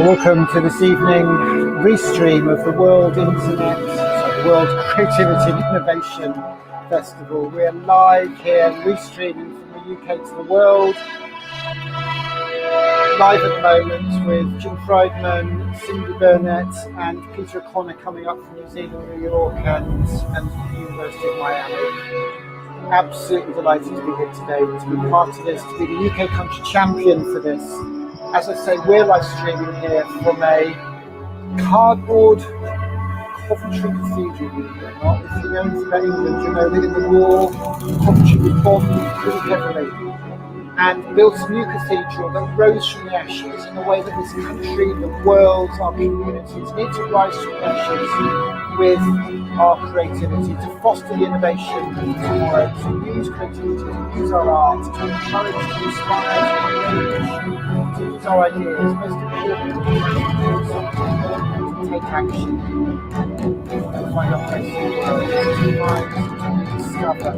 Welcome to this evening restream of the World Internet, the World Creativity and Innovation Festival. We're live here, restreaming from the UK to the world. Live at the moment with Jim Friedman, Cindy Burnett and Peter O'Connor coming up from New Zealand, New York and the University of Miami. Absolutely delighted to be here today, to be part of this, to be the UK country champion for this. As I say, we're live streaming here from a cardboard Coventry Cathedral, believe it or not. If you know anything about England, you know that in the war, Coventry was bombed pretty heavily and built a new cathedral that rose from the ashes in a way that this country, the world, our communities need to rise from the ashes with our creativity, to foster the innovation of tomorrow, to use creativity, to use our art, to encourage, to inspire, to use our ideas, most importantly, to take action, to find our place in the world, to discover.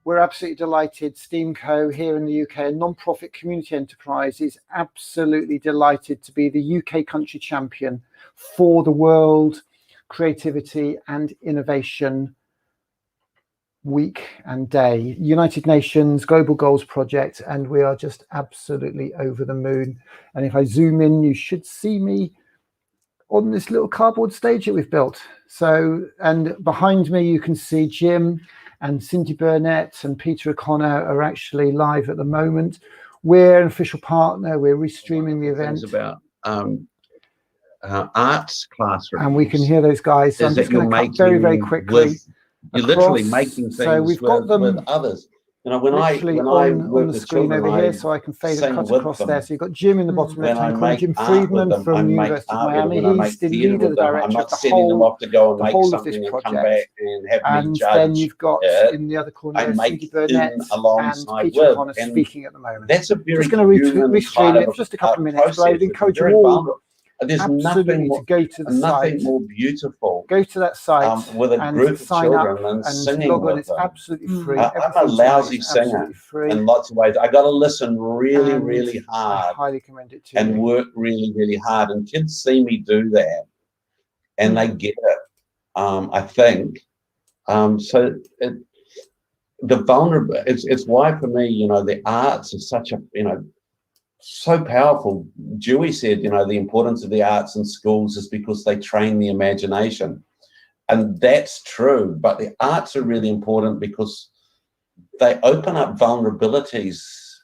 We're absolutely delighted. Steamco here in the UK, a non-profit community enterprise, is absolutely delighted to be the UK country champion for the World Creativity and Innovation Week and Day, United Nations Global Goals Project, and we are just absolutely over the moon. And if I zoom in, you should see me on this little cardboard stage that we've built. So, and behind me you can see Jim and Cindy Burnett and Peter O'Connor are actually live at the moment. We're an official partner. We're restreaming the event. It's about arts classrooms. And we can hear those guys. So I'm just going to cut very, very quickly. You're literally making things so we've got them with others. You know, when I on the screen over here, so I can fade and cut across there. So you've got Jim in the bottom left-hand corner, Jim Friedman from the University of Miami. He's the leader, the director of the whole of this project. And then you've got in the other corner Cindy Burnett and Peter O'Connor speaking at the moment. That's a very just going to restream it for just a couple of minutes, but I would encourage you all there's absolutely nothing more, to go to the nothing site. more beautiful. Go to that site with a group of sign children up and singing log on. with It's them. absolutely free. I'm a lousy singer in lots of ways. I got to listen really hard. I highly commend it to and you. work really hard. And kids see me do that, and they get it. I think so. The vulnerable. It's why for me, you know, the arts is such a so powerful. Dewey said, you know, the importance of the arts in schools is because they train the imagination. And that's true. But the arts are really important because they open up vulnerabilities.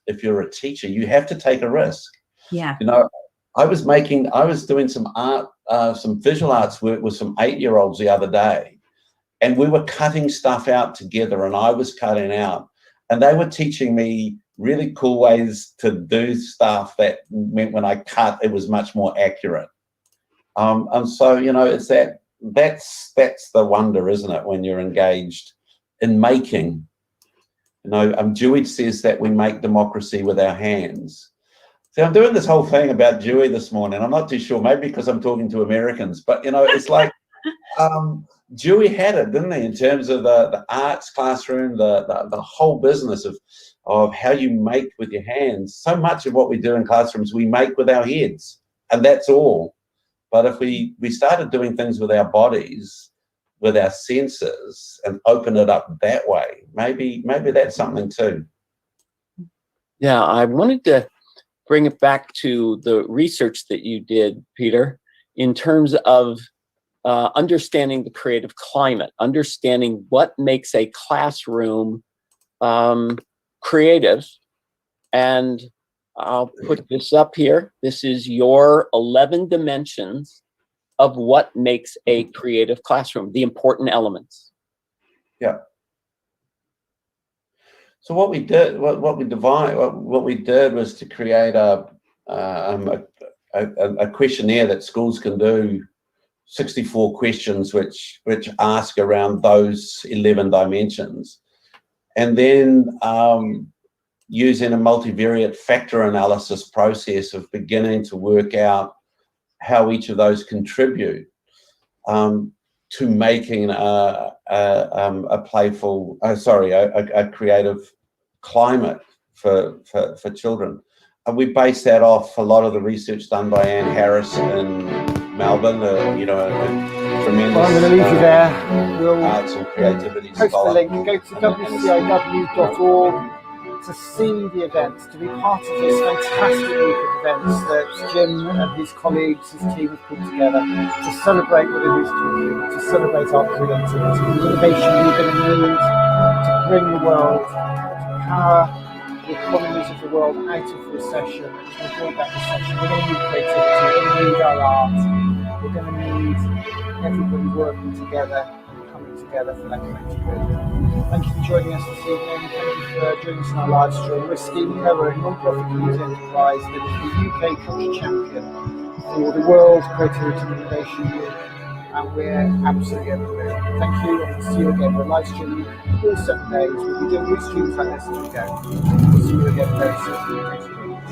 If you're a teacher, you have to take a risk. Yeah. You know, I was doing some art, some visual arts work with some 8-year-olds the other day. And we were cutting stuff out together, and I was cutting out. And they were teaching me really cool ways to do stuff that meant when I cut, it was much more accurate. And so, you know, it's that's the wonder, isn't it, when you're engaged in making. You know, Dewey says that we make democracy with our hands. See, I'm doing this whole thing about Dewey this morning. I'm not too sure, maybe because I'm talking to Americans, but, you know, it's like Dewey had it, didn't he, in terms of the arts classroom, the whole business of how you make with your hands. So much of what we do in classrooms, we make with our heads, and that's all. But if we started doing things with our bodies, with our senses, and open it up that way, maybe that's something too. Yeah, I wanted to bring it back to the research that you did, Peter, in terms of understanding the creative climate, understanding what makes a classroom creative. And I'll put this up here. This is your 11 dimensions of what makes a creative classroom, the important elements. Yeah. So what we did, what we did was to create a questionnaire that schools can do, 64 questions which ask around those 11 dimensions. And then using a multivariate factor analysis process of beginning to work out how each of those contribute to making a creative climate for children. And we base that off a lot of the research done by Anne Harris in Melbourne, you know, a tremendous Well, I'm going to leave you there. We'll arts and creativity post the scholar. link. Go to wciw.org to see the events, to be part of this fantastic group of events that Jim and his colleagues, his team have put together to celebrate what it is to do, to celebrate our creativity, the innovation we're going to need to bring the world, to power the economies of the world out of recession, to avoid that recession. We're going to need creativity, we're going to need our art, we're going to need everybody working together, coming together for that collective good. Thank you for joining us this evening. Thank you for joining us on our live stream. We're Steamco, we're a non-profit community enterprise that is the UK culture champion for the World Creativity and Innovation Week, and we're absolutely over the moon. Thank you, and we'll see you again. We're live streaming all 7 days. We'll be doing streams like this as we go. We'll see you again very soon. Thanks for joining us.